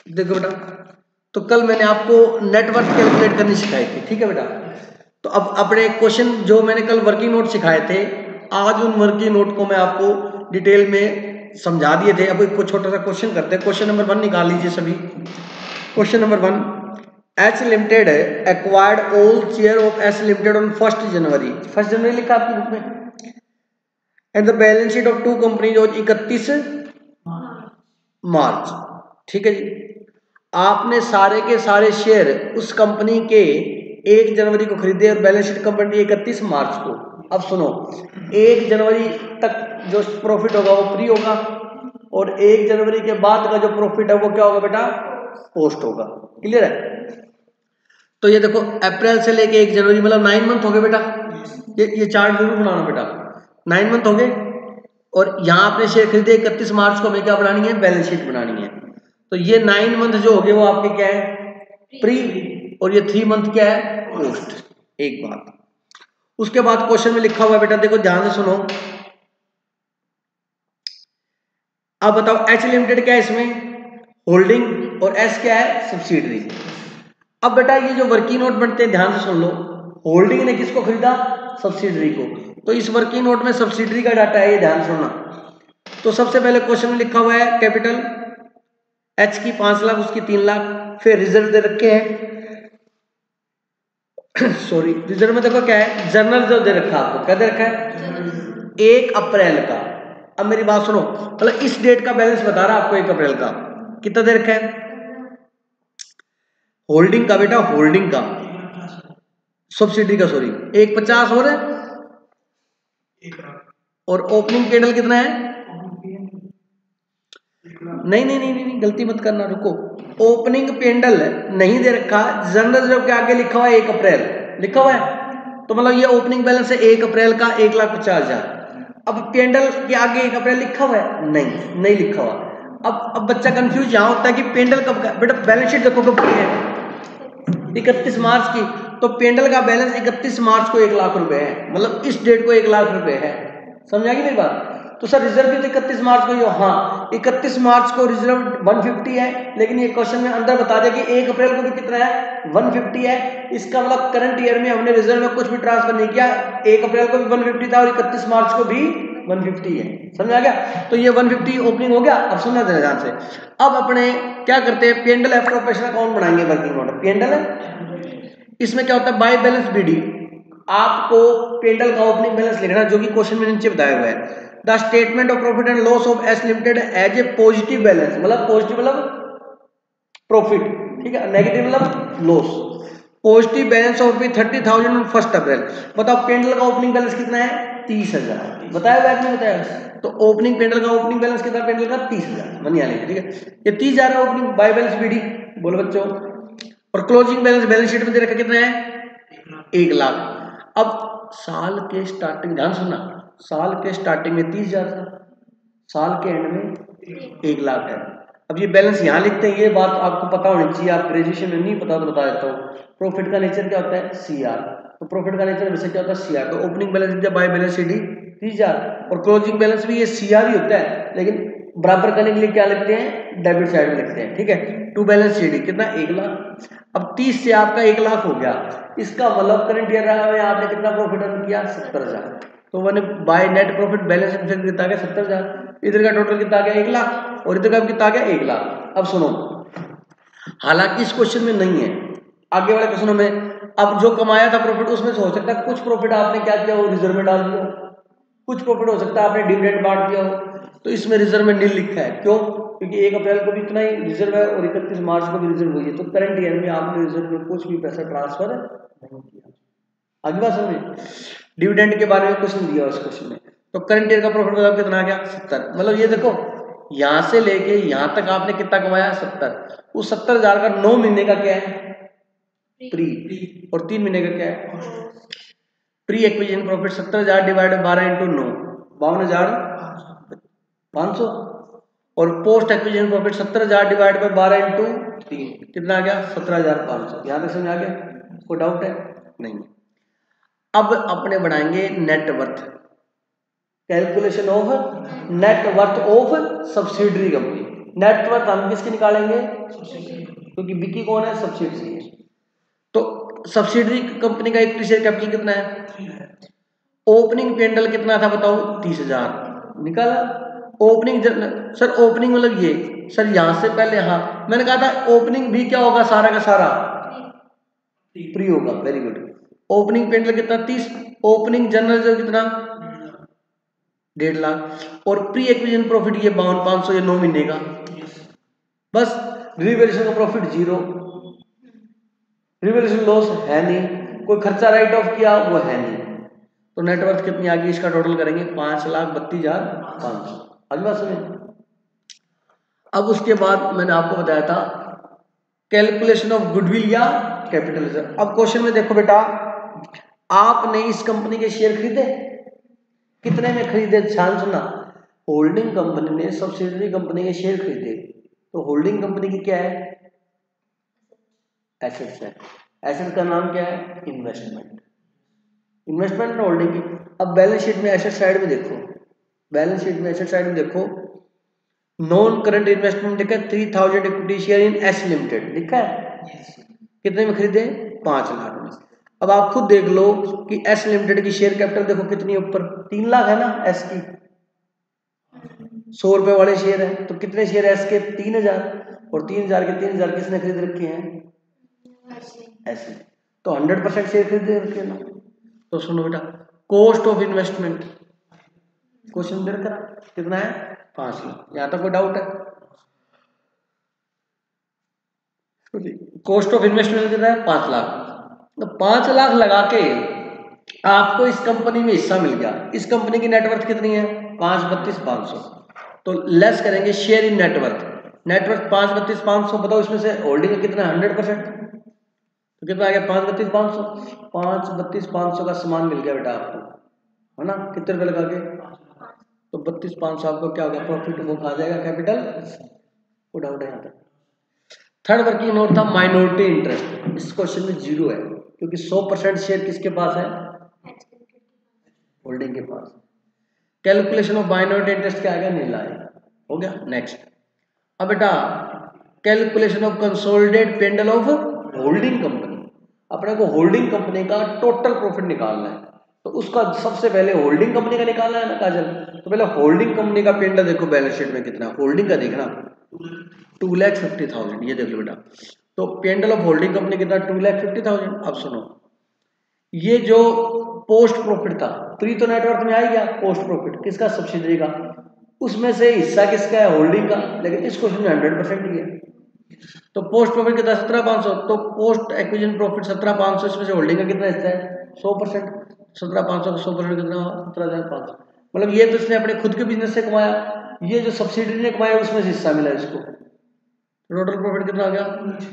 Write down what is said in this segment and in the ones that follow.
देखो बेटा, तो कल मैंने आपको नेटवर्थ कैलकुलेट करनी सिखाई थी, ठीक है बेटा। तो अब अपने क्वेश्चन जो मैंने कल वर्किंग नोट सिखाए थे, आज उन वर्किंग नोट को मैं आपको डिटेल में समझा दिए थे। अब एक छोटा सा क्वेश्चन करते हैं। क्वेश्चन नंबर 1 निकाल लीजिए सभी। Question number 1, H limited acquired all share of H limited on 1 जनवरी। 1 जनवरी लिखा आपकी बुक में। And the balance sheet of 2 companies on 31 मार्च। ठीक है जी। आपने सारे के सारे शेयर उस कंपनी के 1 जनवरी को खरीदे और बैलेंस शीट कंपनी 31 मार्च को। अब सुनो, 1 जनवरी तक जो प्रॉफिट होगा वो प्री होगा, और 1 जनवरी के बाद का जो प्रॉफिट है वो क्या होगा बेटा, पोस्ट होगा। क्लियर है? तो ये देखो, अप्रैल से लेके 1 जनवरी मतलब 9 मंथ हो गए बेटा। ये चार्ट जरूर बनाना बेटा, 9 मंथ हो गए। और यहाँ आपने शेयर खरीदे 31 मार्च को, हमें क्या बनानी है, बैलेंस शीट बनानी है। तो ये 9 मंथ जो हो गए वो आपके क्या है, प्री, और ये 3 मंथ क्या है, पोस्ट। एक बात। उसके बाद क्वेश्चन में लिखा हुआ बेटा, देखो ध्यान से सुनो। अब बताओ एच लिमिटेड क्या है इसमें, होल्डिंग, और एस क्या है, सब्सिडरी। अब बेटा ये जो वर्किंग नोट बनते हैं, ध्यान से सुन लो। होल्डिंग ने किसको खरीदा, सब्सिडरी को। तो इस वर्किंग नोट में सब्सिडरी का डाटा है, ये ध्यान सुनना। तो सबसे पहले क्वेश्चन में लिखा हुआ है कैपिटल एच की 5 लाख, उसकी 3 लाख। फिर रिजर्व दे रखे हैं सॉरी, रिजर्व में देखो क्या है, जर्नल जो दे रखा है आपको, क्या दे रखा है, 1 अप्रैल का। अब मेरी बात सुनो, मतलब इस डेट का बैलेंस बता रहा आपको 1 अप्रैल का। कितना दे रखा है, होल्डिंग का बेटा, होल्डिंग का, सब्सिडी का सॉरी, 150 हो रहा है। और ओपनिंग कैंडल कितना है, नहीं नहीं नहीं नहीं, गलती मत करना, रुको। ओपनिंग पेंडल नहीं दे रखा, जनरल रिजर्व के आगे लिखा हुआ है 1 अप्रैल लिखा हुआ है। तो मतलब ये ओपनिंग बैलेंस है 1 अप्रैल का 1,50,000। अब पेंडल के आगे 1 अप्रैल लिखा हुआ है, नहीं नहीं लिखा हुआ। अब बच्चा कंफ्यूज यहां होता है कि पेंडल कब का, बेटा बैलेंस शीट देखो कब की है, 31 मार्च की। तो पेंडल का बैलेंस 31 मार्च को 1 लाख रुपए है, मतलब इस डेट को 1 लाख रुपए है। समझ आ गई मेरी बात? तो सर रिजर्व भी तो 31 मार्च को ही हो, हाँ 31 मार्च को रिजर्व 150 है, लेकिन ये क्वेश्चन में अंदर बता दिया कि 1 अप्रैल को भी कितना है, 150 है। इसका मतलब करंट ईयर में हमने रिजर्व में कुछ भी ट्रांसफर नहीं किया, 1 अप्रैल को भी 150 था और 31 मार्च को भी 150 है। समझ आ गया? तो ये 150 ओपनिंग हो गया। अब सुनना देना ध्यान से। अब अपने क्या करते हैं, पेंडल आफ्टर ऑपरेशन अकाउंट बनाएंगे, वर्किंग नोट पेंडल है। इसमें क्या होता है, बाय बैलेंस बीडी। आपको पेंडल का ओपनिंग बैलेंस लिखना जो कि क्वेश्चन में नीचे बताया हुआ है। The statement of profit and loss of S limited as a positive balance, मतलब पॉजिटिव मतलब प्रॉफिट, ठीक है, नेगेटिव मतलब लॉस। पॉजिटिव बैलेंस ऑफ रुपये 30,000 ऑन 1 अप्रैल। बताओ पेंडल का ओपनिंग बैलेंस कितना है, 30,000 बताया हुआ है, नहीं बताया? तो ओपनिंग पेंडल का ओपनिंग बैलेंस कितना, पेंडल का 30,000 बनिया लेंगे, ठीक है। ये 30,000 है ओपनिंग, बाय बैलेंस बीडी, बोलो बच्चों। और क्लोजिंग बैलेंस बैलेंस शीट में दे रखा कितना है, 1 लाख। अब साल के स्टार्टिंग, ध्यान सुनना, साल के स्टार्टिंग में 30,000 था, साल के एंड में 1 लाख है। अब ये बैलेंस यहाँ लिखते हैं, ये बात आपको पता होनी चाहिए, आप ग्रेजुएशन में नहीं पता तो बता देता हूँ। प्रॉफिट का नेचर क्या होता है, सीआर। तो प्रॉफिट का नेचर वैसे क्या होता है, सीआर। तो opening balance by balance sheet 30,000, और क्लोजिंग बैलेंस भी ये सीआर ही होता है, लेकिन बराबर करने के लिए क्या लिखते हैं, डेबिट साइड में लिखते हैं, ठीक है। टू बैलेंस शीट कितना, 1 लाख। अब 30 से आपका 1 लाख हो गया, इसका मतलब करंट ईयर में आपने कितना प्रॉफिट अर्न किया, 70,000। तो मैंने by net profit balance sheet कितना आ गया, 70,000। इधर का टोटल कितना आ गया, 1 लाख, और इधर का कितना आ गया, 1 लाख। अब सुनो, हालांकि इस क्वेश्चन में नहीं है, आगे वाले क्वेश्चनों में। अब जो कमाया था प्रॉफिट, उसमें से हो सकता है कुछ प्रॉफिट आपने क्या किया, वो रिजर्व में डाल दिया, कुछ प्रॉफिट हो सकता है आपने डिविडेंड बांट दिया हो, तो इसमें रिजर्व में नील लिखा है। क्यों? क्योंकि 1 अप्रैल को भी इतना ही रिजर्व है और 31 मार्च को भी रिजर्व हुई है, तो करंट ईयर में आपने रिजर्व में कुछ भी पैसा ट्रांसफर नहीं किया। अगली बात समझिए, डिविडेंड के बारे में क्वेश्चन दिया उस क्वेश्चन में। तो करंट ईयर का प्रॉफिट मतलब कितना आ गया, 70। मतलब ये देखो, यहां से लेके यहां तक आपने कितना कमाया, 70। उस 70,000 का 9 महीने का क्या है, प्री, और 3 महीने का क्या है, pre acquisition profit. 70,000 divided 12 into 9, 52,500। और post acquisition profit 70,000 divide by 12 into 3, कितना आ गया, 17,500। यहां तक समझ आ गया? कोई डाउट है? नहीं। अब अपने बनाएंगे net worth, calculation of net worth of subsidiary company. Net worth हम किसकी निकालेंगे, क्योंकि बिकी कौन है, सब्सिडरी है। तो सब्सिडरी कंपनी का इक्विटी शेयर कैपिटल कितना है, ओपनिंग पेंडल कितना था बताओ, 30,000 निकाला। ओपनिंग सर ओपनिंग मतलब ये सर यहां से पहले, हाँ मैंने कहा था ओपनिंग भी क्या होगा, सारा का सारा प्री होगा, वेरी गुड। ओपनिंग पेंडल कितना 30, ओपनिंग जनरल रिजर्व कितना 1.5 लाख, और प्री एक्विजिशन प्रॉफिट ये 52,500, ये 9 महीने का। बस रिवैल्यूएशन का प्रॉफिट 0, रिवैल्यूएशन लॉस है नहीं, कोई खर्चा राइट ऑफ किया वो है नहीं। तो नेटवर्थ कितनी आ गई, इसका टोटल करेंगे 5,32,500। अगली बात सुनिए। अब उसके बाद मैंने आपको बताया था कैलकुलेशन ऑफ गुडविल या कैपिटल रिजर्व। अब क्वेश्चन में देखो बेटा, आपने इस कंपनी के शेयर खरीदे, कितने में खरीदे, ध्यान सुनना। होल्डिंग कंपनी ने सब्सिडरी कंपनी के शेयर खरीदे, तो होल्डिंग कंपनी की क्या है, एसेट्स है। एसेट का नाम क्या है, इन्वेस्टमेंट। इन्वेस्टमेंट होल्डिंग की। अब बैलेंस शीट में एसेट साइड में देखो, बैलेंस शीट में एसेट साइड में देखो, नॉन करंट इन्वेस्टमेंट लिखा है 3,000 equity share in S limited लिखा है। कितने में खरीदे, 5 लाख में। अब आप खुद देख लो कि एस लिमिटेड की शेयर कैपिटल देखो कितनी ऊपर, 3 लाख है ना एस की, 100 रुपए वाले शेयर है, तो कितने शेयर एस के, 3,000, और 3,000 के 3,000 किसने खरीद रखे हैं, एस ने। तो 100% शेयर खरीद रखे ना। तो सुनो बेटा, cost of investment question there करा कितना है, 5 लाख। यहां तक कोई डाउट है, कॉस्ट ऑफ इन्वेस्टमेंट कितना है, 5 लाख। तो 5 लाख लगा के आपको इस कंपनी में हिस्सा मिल गया। इस कंपनी की नेटवर्थ कितनी है, 5,32,500। तो लेस करेंगे शेयर इन नेटवर्थ, नेटवर्थ 5,32,500, बताओ इसमें से होल्डिंग का कितना है, 100%, तो कितना आ गया, 5,32,500। 5,32,500 का सामान मिल गया बेटा आपको, है ना, कितने रुपए लगा के, तो 32,500 आपको क्या होगा, प्रॉफिट वो आ जाएगा कैपिटल। वो डाउट है यहाँ पे। थर्ड वर्किंग नोट था माइनॉरिटी इंटरेस्ट, इस क्वेश्चन में 0 है, क्योंकि 100% शेयर किसके पास है, होल्डिंग के पास। कैलकुलेशन ऑफ माइनॉरिटी इंटरेस्ट क्या आएगा, नीला है, हो गया। नेक्स्ट, अब बेटा calculation of consolidated P and L of holding company. अपने को होल्डिंग कंपनी का टोटल प्रॉफिट निकालना है, तो उसका सबसे पहले होल्डिंग कंपनी का निकालना है ना काजल। तो पहले होल्डिंग कंपनी का पेंडल देखो बैलेंस शीट में कितना, होल्डिंग का देखना 2,50,000, ये देख लो बेटा। तो पेंडल ऑफ होल्डिंग कंपनी कितना, 2,50,000। अब सुनो, ये जो पोस्ट प्रॉफिट था, प्री तो नेटवर्थ में आ ही गया, पोस्ट प्रॉफिट किसका, सब्सिडरी का, उसमें से हिस्सा किसका है, होल्डिंग का, लेकिन इस क्वेश्चन में 100% ही है। तो पोस्ट प्रॉफिट कितना, 17,500, तो पोस्ट एक्विजिशन प्रॉफिट 17,500, इसमें से होल्डिंग का कितना हिस्सा है, 100%। 17,500 का 100% कितना, 17,500। मतलब ये तो इसने अपने खुद के बिजनेस से कमाया, ये जो सब्सिडरी ने कमाया उसमें से हिस्सा मिला इसको। टोटल प्रॉफिट कितना आ गया,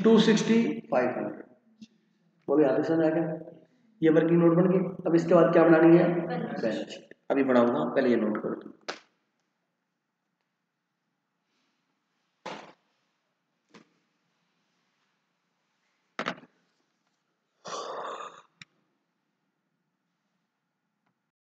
265,000। बोलो यहाँ से समझ आ गया, ये वर्किंग नोट बन गई। अब इसके बाद क्या बनानी है, बैलेंस शीट। अभी बनाऊंगा, पहले ये नोट करो।